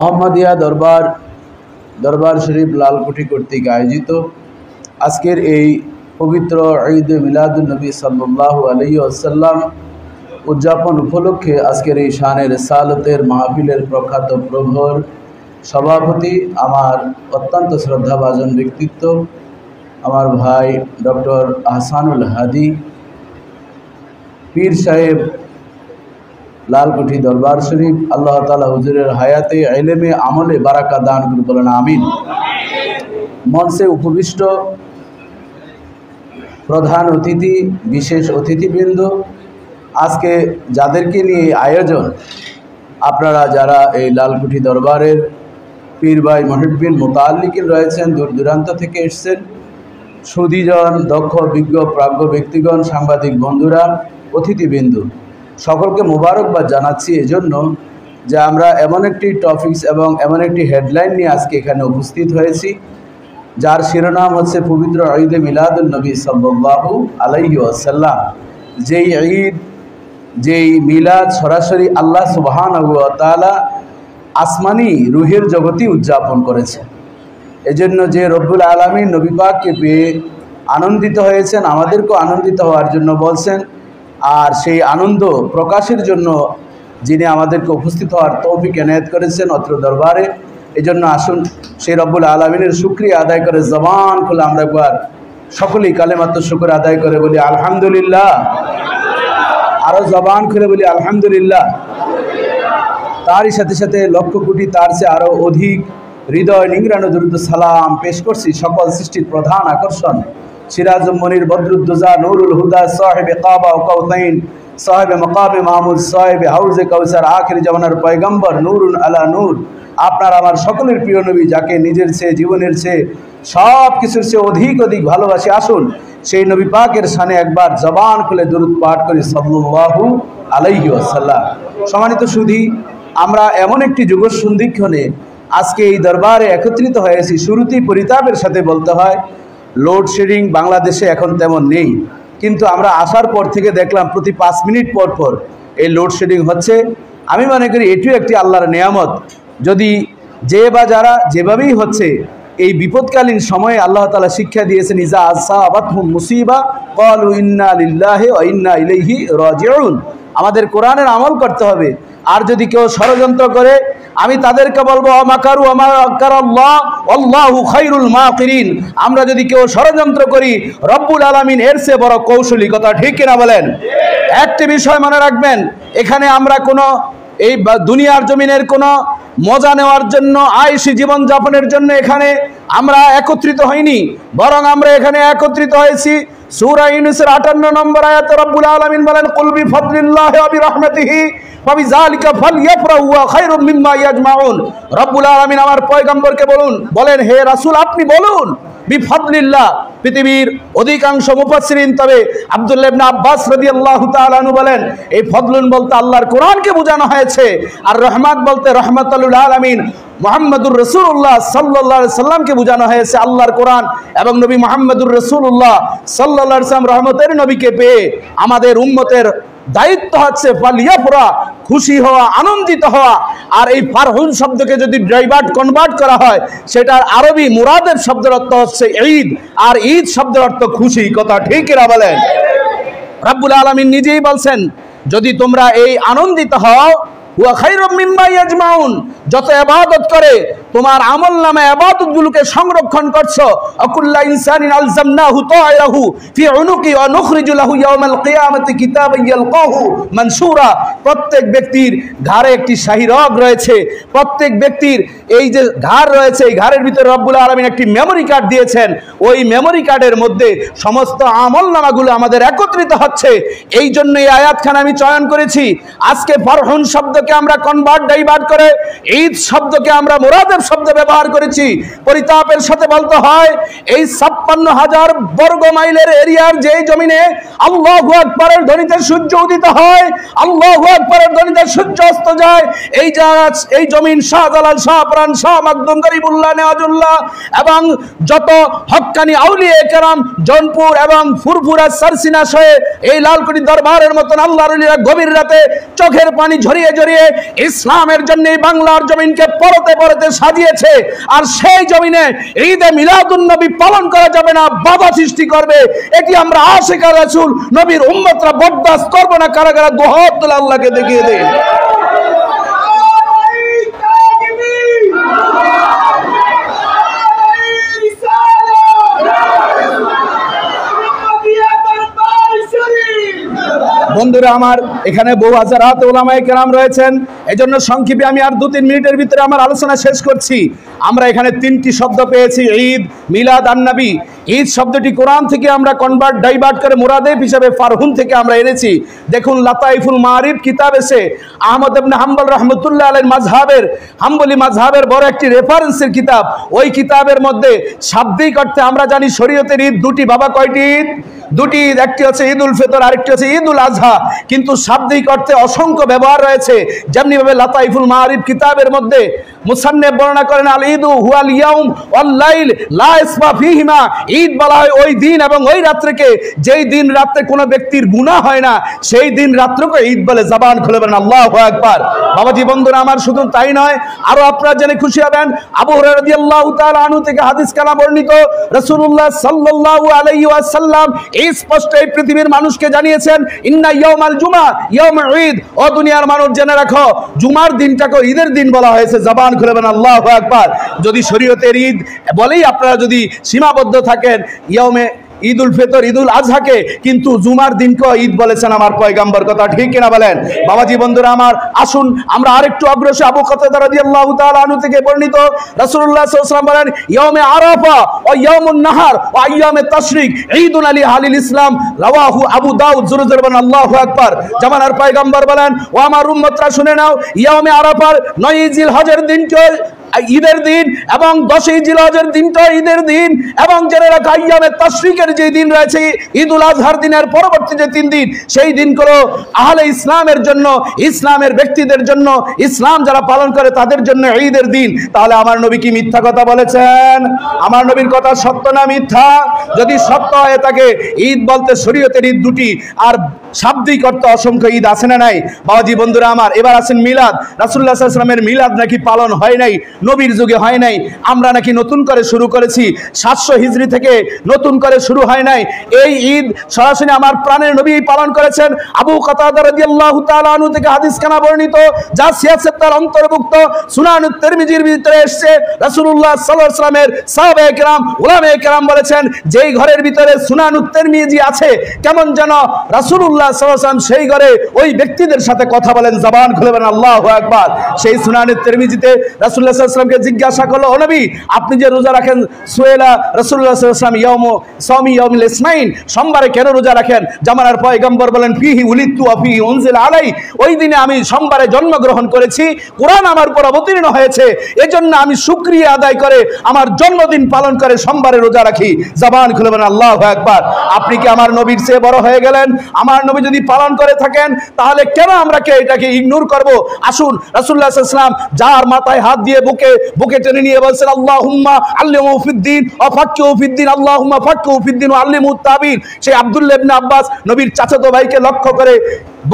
মোহাম্মদিয়া দরবার শরীফ লালকুঠি কর্তৃক আয়োজিত আজকের এই পবিত্র ঈদ মিলাদুন নবী সাল্লাল্লাহু আলাইহি ওয়াসাল্লাম উদযাপন উপলক্ষে আজকের এই শানে রিসালাতের মাহফিলের প্রখ্যাত প্রভর সভাপতি আমার অত্যন্ত শ্রদ্ধাভাজন ব্যক্তিত্ব আমার ভাই ডক্টর আহসানুল হাদি পীর সাহেব লালকুঠি দরবার শরীফ আল্লাহ তাআলা হুজুরের হায়াতে ইলমে আমলে বারাকা দান করুন, বলেন আমিন। মঞ্চে উপবিষ্ট প্রধান অতিথি, বিশেষ অতিথিবৃন্দ, আজকে যাদেরকে নিয়ে আয়োজন, আপনারা যারা এই লালকুঠি দরবারের পীর ভাই মুহিব্বিন মুতাআল্লিকিন রয়েছেন, দূর দূরান্ত থেকে এসেছেন, সুধীজন, দক্ষ, বিজ্ঞ, প্রাজ্ঞ ব্যক্তিগণ, সাংবাদিক বন্ধুরা, অতিথিবৃন্দ, সকলকে মোবারকবাদ জানাচ্ছি এজন্য যে আমরা এমন একটি টপিকস এবং এমন একটি হেডলাইন নিয়ে আজকে এখানে উপস্থিত হয়েছি যার শিরোনাম হচ্ছে পবিত্র ঈদে মিলাদুন নবী সাল্লাল্লাহু আলাইহি ওয়াসাল্লাম। যেই ঈদ, যেই মিলাদ সরাসরি আল্লাহ সুবহানাহু ওয়া তাআলা আসমানি রুহের জগতে উদযাপন করেছে। এজন্য যে রব্বুল আলামিন নবী পাককে পেয়ে আনন্দিত হয়েছেন, আমাদেরকেও আনন্দিত হওয়ার জন্য বলছেন, আর সেই আনন্দ প্রকাশের জন্য যিনি আমাদেরকে উপস্থিত হওয়ার তৌফিক এনায়েত করেছেন অত্র দরবারে, এজন্য আসুন সেই রব্বুল আলামিনের শুকরিয়া আদায় করে জবান খুলে আমরা একবার সকলেই কালেমাতুশ শুকর আদায় করে বলি আলহামদুলিল্লাহ। আরও জবান খুলে বলি আলহামদুলিল্লাহ। তারই সাথে সাথে লক্ষ কোটি তার চেয়ে আরও অধিক হৃদয় নিংড়ানো দরুদ সালাম পেশ করছি সকল সৃষ্টির প্রধান আকর্ষণ সিরাজুল মনির বদরুদ্দোজা নূরুল হুদা সাহেব কাবা ও কাউতাইন সাহেব মকামে মাহমুদ সাহেব হাউজে কাউসার আখির জামানার পয়গম্বর নূরুন আলা নূর, আপনার আমার সকলের প্রিয় নবী, যাকে নিজের চেয়ে, জীবনের চেয়ে, সব কিছুর চেয়ে অধিক অধিক ভালোবাসি, আসুন সেই নবী পাকের শানে একবার জবান খুলে দরুদ পাঠ করি সাল্লাল্লাহু আলাইহি ওয়াসাল্লাম। সম্মানিত সুধী, আমরা এমন একটি যুগ সন্ধিক্ষণে আজকে এই দরবারে একত্রিত হয়েছি। শুরুতেই পরিতাপের সাথে বলতে হয়, লোডশেডিং বাংলাদেশে এখন তেমন নেই, কিন্তু আমরা আসার পর থেকে দেখলাম প্রতি 5 মিনিট পর পর এই লোডশেডিং হচ্ছে। আমি মনে করি এটিও একটি আল্লাহর নেয়ামত। যদি যে বা যারা যেভাবেই হচ্ছে, এই বিপদকালীন সময়ে আল্লাহ তাআলা শিক্ষা দিয়েছেন, ইজা আসাবাতহুম মুসিবা ক্বালু ইন্না লিল্লাহি ওয়া ইন্না ইলাইহি রাজিউন। আমাদের কোরআনের আমল করতে হবে। আর যদি কেউ ষড়যন্ত্র করে, আমি তাদেরকে বলবো অমাকারু আমাকারাল্লাহ আল্লাহু খায়রুল মাকিরিন। আমরা যদি কেউ ষড়যন্ত্র করি, রব্বুল আলামিন এর চেয়ে বড় কৌশলী, কথা ঠিক কিনা বলেন? একটি বিষয় মনে রাখবেন, এখানে আমরা কোনো এই দুনিয়ার জমিনের কোনো মজা নেওয়ার জন্য, আয়েশি জীবন যাপনের জন্য এখানে আমরা একত্রিত হইনি, বরং আমরা এখানে একত্রিত হয়েছি সূরা ইউনূসের 58 নম্বর আয়াতে রব্বুল আলামিন বলেন, কুল বিফাদলিল্লাহি ওয়া বিরহমাতিহি ফাবিযালিকা ফালইফরাহু ওয়া খায়রুম মিম্মা ইয়াজমাউন। রব্বুল আলামিন আমার পয়গম্বরকে বলেন, হে রাসূল আপনি বলুন বিফাদলিল্লাহ। পৃথিবীর অধিকাংশ মুফাসসিরিন, তবে আব্দুল্লাহ ইবনে আব্বাস রাদিয়াল্লাহু তাআলা আনহু বলেন, এই ফদলুন বলতে আল্লাহর কোরআনকে বোঝানো হয়েছে, আর রহমত বলতে রহমাতুল আলামিন মুহাম্মদুর রাসূলুল্লাহ সাল্লাল্লাহু আলাইহি সাল্লামকে বোঝানো হয়েছে। আল্লাহর কোরআন এবং নবী মুহাম্মদুর রাসূলুল্লাহ সাল্লাল্লাহু আলাইহি সাল্লাম রহমতের নবীকে পেয়ে আমাদের উম্মতের দায়িত্ব হচ্ছে ফালিয়াফরা, খুশি হওয়া, আনন্দিত হওয়া। আর এই ফারহুন শব্দকে যদি কনভার্ট করা হয়, সেটার আরবি মুরাদের শব্দের অর্থ হচ্ছে ঈদ, আর ঈদ শব্দের অর্থ খুশি, কথা ঠিক কিনা বলেন? রব্বুল আলামিন নিজেই বলছেন, যদি তোমরা এই আনন্দিত হও, ওয়া খায়রুম মিম্মা ইয়াজমাউন, যত ইবাদত করে তোমার আমলনামা ইবাদতগুলোকে সংরক্ষণ করছো, আকুল্লা ইনসানিন আলজামনাহু তায়রাহু ফি উনুকি ওয়া নুখরিজু লাহু ইয়াওমাল কিয়ামাতি কিতাবান ইয়ালকাহু মানসুরা। প্রত্যেক ব্যক্তির ঘাড়ে একটি শাহী রগ রয়েছে, প্রত্যেক ব্যক্তির এই যে ঘাড় রয়েছে, এই ঘাড়ের ভিতরে রব্বুল আলামিন একটি মেমোরি কার্ড দিয়েছেন। ওই মেমোরি কার্ডের মধ্যে সমস্ত আমলনামাগুলো আমাদের একত্রিত হচ্ছে। এই জন্য এই আয়াতখানা আমি চয়ন করেছি। আজকে ফারহুন শব্দকে আমরা ডাইভার্ট করে ঈদ শব্দকে আমরা মুরাদের শব্দ ব্যবহার করেছি। পরিতাপের সাথে বলতে হয়, এই ৫৬,০০০ বর্গ মাইলের এরিয়ার যে জমিনে আল্লাহু আকবারের ধ্বনিতে সূর্য উদিত হয়, আল্লাহু আকবারের ধ্বনিতে সূর্য অস্ত যায়, এই জমিন শাহজালাল, শাহপ্রাণ, শাহ মাকদুম, গরিবুল্লাহ, নেওয়াজুল্লাহ এবং যত হক্কানি আউলিয়া কেরাম জৌনপুর এবং ফুরফুরা সারসিনা সহে এই লালকুঠি দরবারের মতন আল্লাহর ওলিরা গভীর রাতে চোখের পানি ঝরিয়ে ঝরিয়ে ইসলামের জন্য বাংলার জমিনকে পরতে পরতে সাজিয়েছে, আর সেই জমিনে ঈদে মিলাদুন নবী পালন করা যাবে না, বাধা সৃষ্টি করবে, এটি আমরা আশিকা রাসূল নবীর উম্মতরা বরদাস্ত করব না। কারাগারে দুহাত তুলে আল্লাহকে দেখিয়ে দেন। বন্ধুরা আমার, এখানে বহু হাজারাত উলামায়ে কেরাম রয়েছেন, এজন্য সংক্ষেপে আমি আর 2-3 মিনিটের ভিতরে আমার আলোচনা শেষ করছি। আমরা এখানে 3টি শব্দ পেয়েছি, ঈদ, মিলাদ আর নবী। ঈদ শব্দটি কোরআন থেকে আমরা ডাইভার্ট করে মুরাদেব হিসেবে ফারহুন থেকে আমরা এনেছি। দেখুন লাতাইফুল মারিফ কিতাব এসে আহমদ ইবনে হাম্বল রাহমাতুল্লাহ আলাইহির মাযহাবের হাম্বলি মাযহাবের বড় একটি রেফারেন্সের কিতাব। ওই কিতাবের মধ্যে শাব্দিক অর্থে আমরা জানি শরীয়তের ঈদ দুটি। বাবা কয়টি ঈদ? দুটি ঈদ, একটি হচ্ছে ঈদুল ফিতর, আরেকটি হচ্ছে ঈদুল আজহা। কিন্তু শাব্দিক অর্থে অসংখ্য ব্যবহার রয়েছে। যেমনি ভাবে লাতাইফুল মারিফ কিতাবের মধ্যে মুসান্নিফ বর্ণনা করেন, আল ঈদু হুয়াল ইয়াউম ওয়াল লাইল লা ইসফা ফীহিমা। ঈদ বলা হয় ওই দিন এবং ওই রাত্রিকে যেই দিন রাতে কোনো ব্যক্তির গুনাহ হয় না, সেই দিন রাত্রকে ঈদ বলে। জবান খুলে বলেন আল্লাহু আকবার। বাবাজি বন্ধুরা আমার, শুধু তাই নয়, আরো আপনারা জেনে খুশি হবেন, আবু হুরায়রা রাদিয়াল্লাহু তাআলা আনহু থেকে হাদিস কালাম বর্ণিত, রাসূলুল্লাহ সাল্লাল্লাহু আলাইহি ওয়াসাল্লাম এই স্পষ্ট এই পৃথিবীর মানুষকে জানিয়েছেন, ইন্না ইয়াউমাল জুমআ ইয়াউমুল ঈদ। ও দুনিয়ার মানুষ জেনে রাখো, জুমার দিনটাকে ঈদের দিন বলা হয়েছে। জবান খুলে বলেন আল্লাহু আকবার। যদি শরীয়তের ঈদ বলেই আপনারা যদি সীমাবদ্ধ থাকেন ইয়াউমে ঈদুল ফিতর, ঈদুল আজহাকে, কিন্তু জুমার দিনকে ঈদ বলেছেন আমার পয়গম্বর, কথা ঠিক কিনা বলেন? বাবাজি বন্ধুরা আমার, আসুন আমরা আরেকটু অগ্রসর। আবু কাতাদা রাদিয়াল্লাহু তাআলা আনহু থেকে বর্ণিত, রাসূলুল্লাহ সাল্লাল্লাহু আলাইহি ওয়াসাল্লাম বলেন, ইয়াউমে আরাফা ওয়া ইয়াউমুন নাহার ওয়া আইয়ামে তাশরিক ঈদুন আলি আহলিল ইসলাম। রাওয়াহু আবু দাউদ। জোরে জোরে বলেন আল্লাহু আকবার। জামানার পয়গম্বর বলেন, ও আমার উম্মতরা শুনে নাও, ইয়াউমে আরাফার 9 জিলহজের দিনকে ঈদের দিন এবং 10 জিলহজের দিনটা ঈদের দিন, এবং জেনে রাখা আইয়ামে তাশরিকের যে দিন রয়েছে ঈদুল আজহার দিনের পরবর্তী যে 3 দিন, সেই দিনগুলো আহলে ইসলামের জন্য, ইসলামের ব্যক্তিদের জন্য, ইসলাম যারা পালন করে তাদের জন্য ঈদের দিন। তাহলে আমার নবী কি মিথ্যা কথা বলেছেন? আমার নবীর কথা সত্য না মিথ্যা? যদি সত্য হয়ে থাকে, ঈদ বলতে শরীয়তের ঈদ দুটি, আর শাব্দিক অর্থে অসংখ্য ঈদ আছে না নাই? বাবাজি বন্ধুরা আমার, এবার আসেন মিলাদ। রাসূলুল্লাহ সাল্লাল্লাহু আলাইহি ওয়াসাল্লামের মিলাদ নাকি পালন হয় নাই, নবীর যুগে হয় নাই, আমরা নাকি নতুন করে শুরু করেছি। 700 হিজরি থেকে নতুন করে শুরু হয় নাই। এই ঈদ সরাসরি আমার প্রাণের নবী পালন করেছেন। আবু কাতাদা রাদিয়াল্লাহু তাআলা আনহু থেকে হাদিস কানা বর্ণিত, যা সিয়াসতের অন্তর্ভুক্ত, সুনানুত তিরমিজির ভিতরে এসেছে। রাসূলুল্লাহ সাল্লাল্লাহু আলাইহি ওয়াসাল্লামের সাহাবায়ে কেরাম, উলামায়ে কেরাম বলেছেন, যেই ঘরের ভিতরে সুনানুত তিরমিজি আছে, কেমন যেন রাসূলুল্লাহ সাল্লাল্লাহু আলাইহি ওয়াসাল্লাম সেই ঘরে ওই ব্যক্তিদের সাথে কথা বলেন। জবান খুলে বলেন আল্লাহু আকবার। সেই সুনানুত তিরমিজিতে রাসূলুল্লাহ সাল্লাল্লাহু আলাইহি ওয়াসাল্লামকে জিজ্ঞাসা করলো, ও নবী, আপনি যে রোজা রাখেন, সুয়েলা রাসূলুল্লাহ সাল্লাল্লাহু আলাইহি ওয়াসাল্লাম ইয়াউমু সাওমি ইয়াউমুল ইসনাইন, সোমবারে কেন রোজা রাখেন? জামানার পয়গম্বর বলেন, ফিহি উলিদতু ওয়া ফিহি উনজিলা আলাই। ওই দিনে আমি সোমবারে জন্মগ্রহণ করেছি, কোরআন আমার উপর অবতীর্ণ হয়েছে, এজন্য আমি শুকরিয়া আদায় করে আমার জন্মদিন পালন করে সোমবারে রোজা রাখি। জবান খুলে বলেন আল্লাহু আকবার। আপনি কি আমার নবীর চেয়ে বড় হয়ে গেলেন? আমার নবী যদি পালন করে থাকেন, তাহলে কেন আমরা এটাকে ইগনোর করব? আসুন, রাসূলুল্লাহ সাল্লাল্লাহু আলাইহি ওয়াসাল্লাম যার মাথায় হাত দিয়ে বুকে টেনে নিয়ে বলছেন, আল্লাহুম্মা আল্লিমহু ফিদ্দিন ওয়া ফাক্কিহু ফিদ্দিন, আল্লাহুম্মা ফাক্কিহু ফিদ্দিন ওয়া আল্লিমহু তাবিন। সেই আব্দুল্লাহ ইবনে আব্বাস নবীর চাচাতো ভাইকে লক্ষ্য করে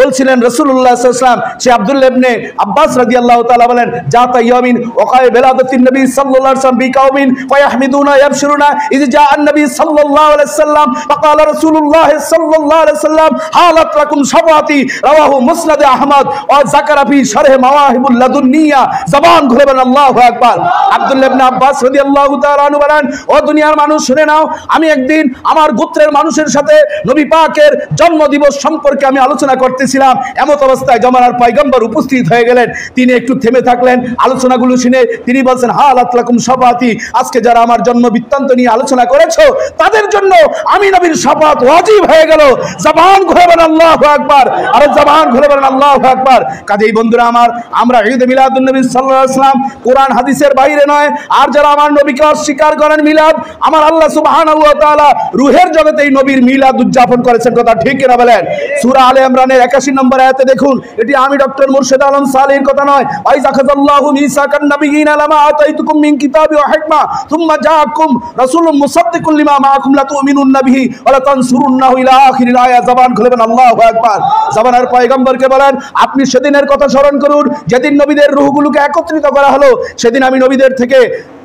বলছিলেন রাসূলুল্লাহ সাল্লাল্লাহু আলাইহি ওয়াসাল্লাম, সে আব্দুল্লাহ ইবনে আব্বাস রাদিয়াল্লাহু তাআলা বলেন, জাতা ইয়ামিন ওয়াকায় বেলাদাতিন নবী সাল্লাল্লাহু আলাইহি ওয়াসাল্লাম বিকাউমিন ফায়াহমিদুনা ইয়াবশিরুনা ইয জা আন-নবী সাল্লাল্লাহু আলাইহি ওয়াসাল্লাম ফাকালা রাসূলুল্লাহ সাল্লাল্লাহু আলাইহি ওয়াসাল্লাম হালাত লাকুম শাফাতি। রাওয়াহু মুসনাদ আহমদ ওয়া যাকারা ফি শারহ মাওয়াহিবুল লাদুন্নিয়া। জবান খুলে বলেন আল্লাহু আকবার। আব্দুল্লাহ ইবনে আব্বাস রাদিয়াল্লাহু তাআলা আনহু বলেন, ও দুনিয়ার মানুষ শুনে নাও, আমি একদিন আমার গোত্রের মানুষের সাথে নবী পাকের জন্মদিবস সম্পর্কে আমি আলোচনা করতেছিলাম। এমত অবস্থায় জামানার পয়গম্বর উপস্থিত হয়ে গেলেন। তিনি একটু থেমে থাকলেন, আলোচনাগুলো শুনে তিনি বলছেন, হালাত লাকুম শাফাতি, আজকে যারা আমার জন্ম বৃত্তান্ত নিয়ে আলোচনা করেছো, তাদের জন্য আমি নবীর শাফাত ওয়াজিব হয়ে গেল। জবান খুলে বলেন আল্লাহু আকবার। আর জবান খুলে বলেন আল্লাহু আকবার। কাজেই বন্ধুরা আমার, আমরা ঈদ মিলাদুন নবী সাল্লাল্লাহু আলাইহি ওয়াসাল্লাম কোরআন হাদিসের বাইরে নয়। আর যারা আমার নবীকে অস্বীকার করেন মিলাদ, আমার আল্লাহ সুবহানাহু ওয়া তাআলা রূহের জগতে এই নবীর মিলাদ উদযাপন করেছেন, কথা ঠিক কিনা বলেন? সূরা আলে ইমরানের 81 নম্বর আয়াতে দেখুন, এটি আমি ডক্টর মুর্শেদ আলম সালেহর কথা নয়। ওয়াইজ আখাযাল্লাহু মিসাকান নাবিয়িনা লামা আতাইতুকুম মিন কিতাবি ওয়া হিকমা সুম্মা জাআকুম রাসূলুম মুসাদ্দিকুল লিমা মাআকুম লা তুমিনুন্না বিহি ওয়া লা তানসুরুন্নাহু ইলা আখিরিল আয়াত। জবান খুলবেন, আল্লাহু আকবার। জবানের পয়গম্বরকে বলেন, আপনি সেদিনের কথা স্মরণ করুন যেদিন নবীদের রূহগুলোকে একত্রিত করা হলো। সেদিন আমি নবীদের থেকে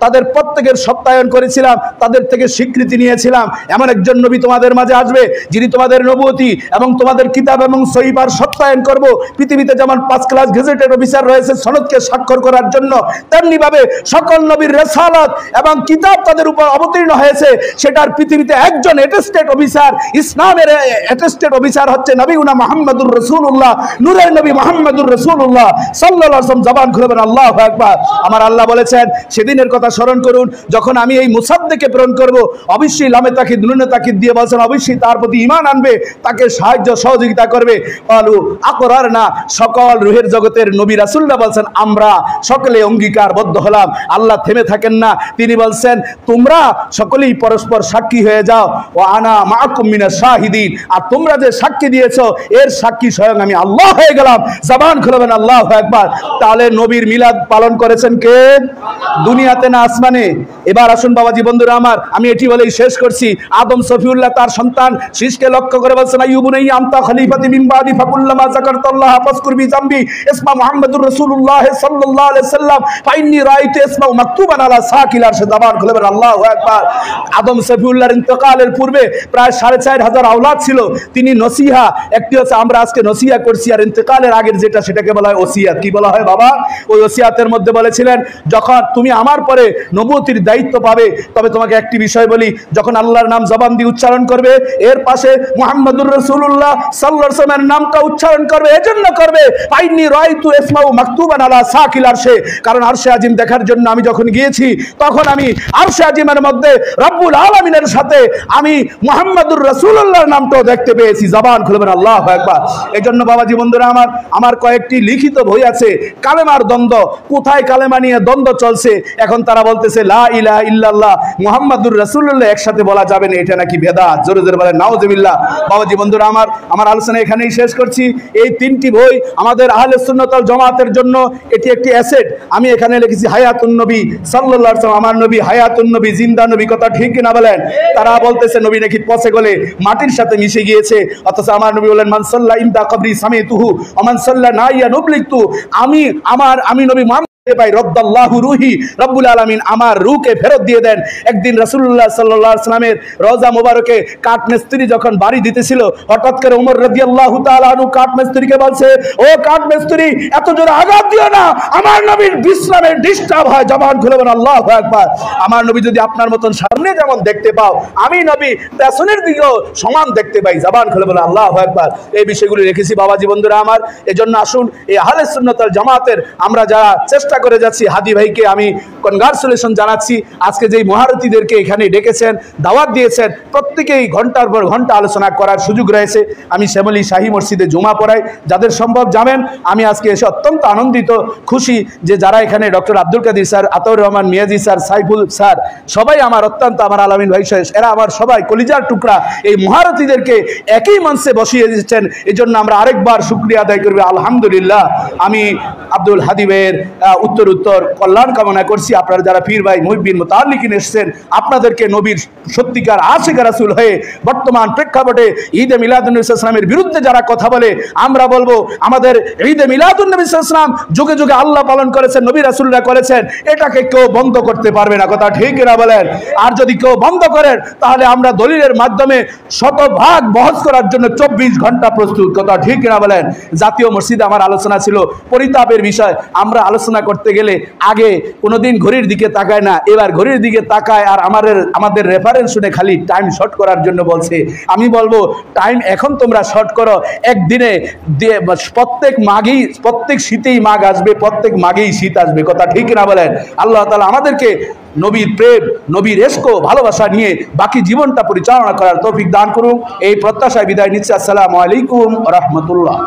তাদের প্রত্যেকের সত্যায়ন করেছিলাম, তাদের থেকে স্বীকৃতি নিয়েছিলাম। এমন একজন নবী তোমাদের মাঝে আসবে যিনি তোমাদের নবুয়তি এবং তোমাদের কিতাব এবং সহিফার সত্যায়ন করব। পৃথিবীতে যেমন 5 ক্লাস গেজেটেড অফিসার রয়েছে সনদকে স্বাক্ষর করার জন্য, তেমনি ভাবে সকল নবীর রিসালাত এবং কিতাব তাদের উপর অবতীর্ণ হয়েছে। সেটার পৃথিবীতে একজন অ্যাটেস্টেড অফিসার, ইসলামের অ্যাটেস্টেড অফিসার হচ্ছে নবীনা মুহাম্মদুর রাসূলুল্লাহ, নূরের নবী মুহাম্মদুর রাসূলুল্লাহ সাল্লাল্লাহু আলাইহি ওয়াসাল্লাম। জবান খুলবেন, আল্লাহু আকবার। আমার আল্লাহ বলেছেন, সেদিনের কথা স্মরণ করুন যখন আমি এই মুসাদ্দিককে প্রেরণ করব। অবশ্যই লামে তাকিদ নুনে তাকিদ দিয়ে বলছেন, অবশ্যই তার প্রতি ঈমান আনবে, তাকে সাহায্য সহযোগিতা করবে। আলু আকরারনা, সকল রূহের জগতের নবী রাসূলরা বলছেন আমরা সকলে অঙ্গীকারবদ্ধ হলাম। আল্লাহ থেমে থাকেন না, তিনি বলছেন তোমরা সকলেই পরস্পর সাক্ষী হয়ে যাও। ও আনা মাআকুম মিনাশ শাহিদিন, আর তোমরা যে সাক্ষী দিয়েছো এর সাক্ষী স্বয়ং আমি আল্লাহ হয়ে গেলাম। জবান খুলবেন, আল্লাহু আকবার। তাহলে নবীর মিলাদ পালন করেছেন কে? দুনিয়াতে না আসমানে? এবার আসুন বাবাজি বন্ধুরা আমার, আমি এটি বলেই শেষ করছি। আদম সফিউল্লাহ তার সন্তান শীষকে লক্ষ্য করে বলছেন, আইয়ুবুনাইয়া আনতা খলিফাতি মিন বাদি ফাকুল্লামা যাকারতাল্লাহ ফাজকুর বিজামবি ইসমা মুহাম্মাদুর রাসূলুল্লাহ সাল্লাল্লাহু আলাইহি সাল্লাম ফাইন্নী রাআইতু ইসমা মাকতুবান আলা সাকিল আরশ। জবান খুলবেন, আল্লাহু আকবার। আদম সফিউল্লাহর ইন্তেকালের পূর্বে প্রায় 4500 আওলাদ ছিল। তিনি নসিহা, একটি হচ্ছে আমরা আজকে নসিহা করছি, আর ইন্তেকালের আগের যেটা সেটাকে বলা হয় ওসিয়াত। কি বলা হয় বাবা? ওই ওসিয়াতের মধ্যে বলেছিলেন, যখন তুমি আমার পরে নবুয়তির দায়িত্ব পাবে, তবে তোমাকে একটি বিষয় বলি, যখন আল্লাহর নাম জবান দিয়ে উচ্চারণ করবে এর পাশে মুহাম্মদুর রাসূলুল্লাহ সাল্লাল্লাহু আলাইহি ওয়াসাল্লামের নামটা উচ্চারণ করবে। এজন্য করবে ফাইন্নী রাআইতু ইসমাহু মাকতুবান আলা সাকিল আরশে, কারণ আরশে আজিম দেখার জন্য আমি যখন গিয়েছি তখন আমি আরশে আজিমের মধ্যে রব্বুল আলামিনের সাথে আমি মুহাম্মদুর রাসূলুল্লাহর নামটাও দেখতে পেয়েছি। জবান খুলবেন, আল্লাহু আকবার। এজন্য বাবাজি বন্ধুরা আমার কয়েকটি লিখিত বই আছে কালেমার দ্বন্দ্ব, কোথায় কালেমা নিয়ে দ্বন্দ্ব চলছে। এখন তারা বলতেছে লা ইলাহা ইল্লাল্লাহ মুহাম্মাদুর রাসূলুল্লাহ একসাথে বলা যাবে না, এটা নাকি বেদাত। জোরে জোরে বলেন নাউযুবিল্লাহ। বাবাজি বন্ধুরা আমার আলোচনা এখানেই শেষ করছি। এই 3টি বই আমাদের আহলে সুন্নাত ওয়াল জামাতের জন্য এটি একটি অ্যাসেট। আমি এখানে লিখেছি হায়াতুন নবী সাল্লাল্লাহু আলাইহি ওয়াসাল্লাম, আমার নবী হায়াতুন নবী, জিন্দা নবী। কথা ঠিক কিনা বলেন? তারা বলতেছে নবী নাকি পচে গলে মাটির সাথে মিশে গিয়েছে, অথচ আমার নবী বলেন মান সাল্লা ইনদা কবরি সামিতুহু ওয়া মান সাল্লা নাইয়া নুবলিকতু। আমি নবী ভাই রদ্দাল্লাহু রুহি, রব্বুল আলামিন আমার রূহকে ফেরত দিয়ে দেন। একদিন রাসূলুল্লাহ সাল্লাল্লাহু আলাইহি ওয়াসাল্লামের রওজা মোবারকে কাঠ মিস্ত্রি যখন বাড়ি দিতেছিল, হঠাৎ করে ওমর রাদিয়াল্লাহু তাআলা আনহু কাঠ মিস্ত্রিকে বলছে, ও কাঠ মিস্ত্রি এত জোরে আঘাত দিও না, আমার নবীর বিশ্রামের ডিস্টার্ব হয়। জবান খুলবেন, আল্লাহু আকবার। আমার নবী যদি আপনার মতন সামনে যেমন দেখতে পাও, আমি নবী পেছনের দিকেও সমান দেখতে পাই। জবান খুলবেন, আল্লাহু আকবার। এই বিষয়গুলো রেখেছি বাবাজি বন্ধুরা আমার। এজন্য আসুন এই আহলে সুন্নাত ওয়াল জামাতের আমরা যারা চেষ্টা করে যাচ্ছি, হাদি ভাইকে আমি কনগ্রাচুলেশন জানাচ্ছি। আজকে যেই মহারথীদেরকে এখানে ডেকেছেন, দাওয়াত দিয়েছেন, প্রত্যেকেই ঘন্টার পর ঘন্টা আলোচনা করার সুযোগ রয়েছে। আমি শ্যামলী শাহী মসজিদে জুমা পড়াই, যাদের সম্ভব যাবেন। আমি আজকে এসে অত্যন্ত আনন্দিত, খুশি যে যারা এখানে doctor Abdul Kadir sir, Ataur Rahman Miyaji sir, Saiful sir, সবাই আমার অত্যন্ত, আমার আলামিন ভাই শেষ, এরা আমার সবাই কলিজার টুকরা। এই মহারথীদেরকে একই মঞ্চে বসিয়ে দিচ্ছেন, এই জন্য আমরা আরেকবার শুকরিয়া আদায় করবো, আলহামদুলিল্লাহ। আমি আব্দুল হাদিবের উত্তর কল্যাণ কামনা করছি। আপনারা যারা পীর ভাই মুহিব্বিন মুতাআল্লিকিন এসেছেন, আপনাদেরকে নবীর সত্যিকার আশিক রাসূল হয়ে বর্তমান প্রেক্ষাপটে ঈদে মিলাদুন নবী সাল্লাল্লাহু আলাইহি ওয়াসাল্লামের বিরুদ্ধে যারা কথা বলে, আমরা বলবো আমাদের ঈদে মিলাদুন নবী সাল্লাল্লাহু আলাইহি ওয়াসাল্লাম যুগে যুগে আল্লাহ পালন করেছেন, নবী রাসূলরা করেছেন, এটাকে কেউ বন্ধ করতে পারবে না। কথা ঠিক না বলেন? আর যদি কেউ বন্ধ করেন তাহলে আমরা দলিলের মাধ্যমে শতভাগ বহস করার জন্য 24 ঘন্টা প্রস্তুত। কথা ঠিক না বলেন? জাতীয় মসজিদে আমার আলোচনা ছিল পরিতাপের বিষয়। আমরা আলোচনা করতে গেলে আগে কোনোদিন ঘড়ির দিকে তাকায় না, এবার ঘড়ির দিকে তাকায় আর আমাদের রেফারেন্স শুনে খালি টাইম শর্ট করার জন্য বলছে। আমি বলবো টাইম এখন তোমরা শর্ট করো, একদিনে প্রত্যেক শীতেই মাঘ আসবে, প্রত্যেক মাঘেই শীত আসবে। কথা ঠিক না বলেন? আল্লাহ তাআলা আমাদেরকে নবীর প্রেম, নবীর ইশক, ভালোবাসা নিয়ে বাকি জীবনটা পরিচালনা করার তৌফিক দান করুন। এই প্রত্যাশায় বিদায় নিচ্ছি। আসসালামু আলাইকুম ওয়া রাহমাতুল্লাহ।